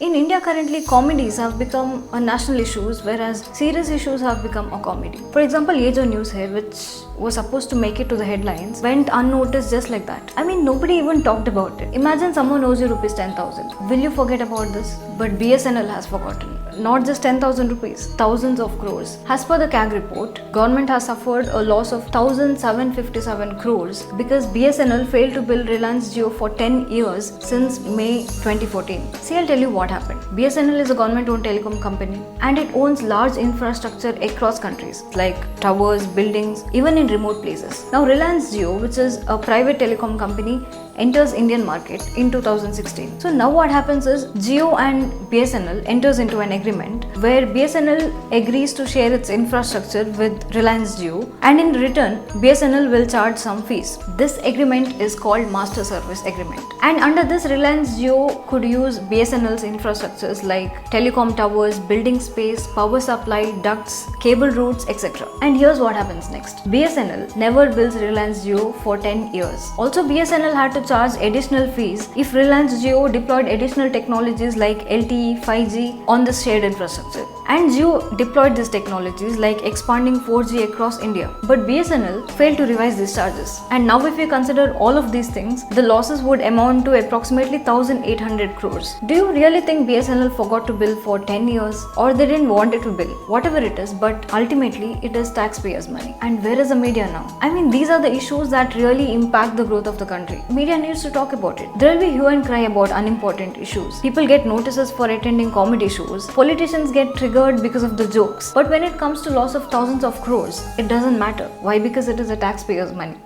In India currently, comedies have become a national issues, whereas serious issues have become a comedy. For example, Ye Jo News Hai, which was supposed to make it to the headlines, went unnoticed just like that. I mean, nobody even talked about it. Imagine someone owes you rupees 10,000. Will you forget about this? But BSNL has forgotten. Not just 10,000 rupees, thousands of crores. As per the CAG report, government has suffered a loss of 1,757 crores because BSNL failed to bill Reliance Jio for 10 years since May 2014. See, I'll tell you what happened. BSNL is a government-owned telecom company and it owns large infrastructure across countries like towers, buildings, even in remote places. Now, Reliance Jio, which is a private telecom company, enters Indian market in 2016. So now what happens is Jio and BSNL enters into an agreement where BSNL agrees to share its infrastructure with Reliance Jio and in return BSNL will charge some fees. This agreement is called Master Service Agreement, and under this Reliance Jio could use BSNL's infrastructures like telecom towers, building space, power supply, ducts, cable routes, etc. And here's what happens next. BSNL never bills Reliance Jio for 10 years. Also, BSNL had to charge additional fees if Reliance Jio deployed additional technologies like LTE, 5G on the shared infrastructure. And Jio deployed these technologies like expanding 4G across India. But BSNL failed to revise these charges. And now if we consider all of these things, the losses would amount to approximately 1,800 crores. Do you really think BSNL forgot to bill for 10 years or they didn't want it to bill? Whatever it is, but ultimately it is taxpayers' money. And where is the media now? I mean, these are the issues that really impact the growth of the country. Media needs to talk about it. There will be hue and cry about unimportant issues. People get notices for attending comedy shows. Politicians get triggered because of the jokes. But when it comes to loss of thousands of crores, it doesn't matter. Why? Because it is a taxpayer's money.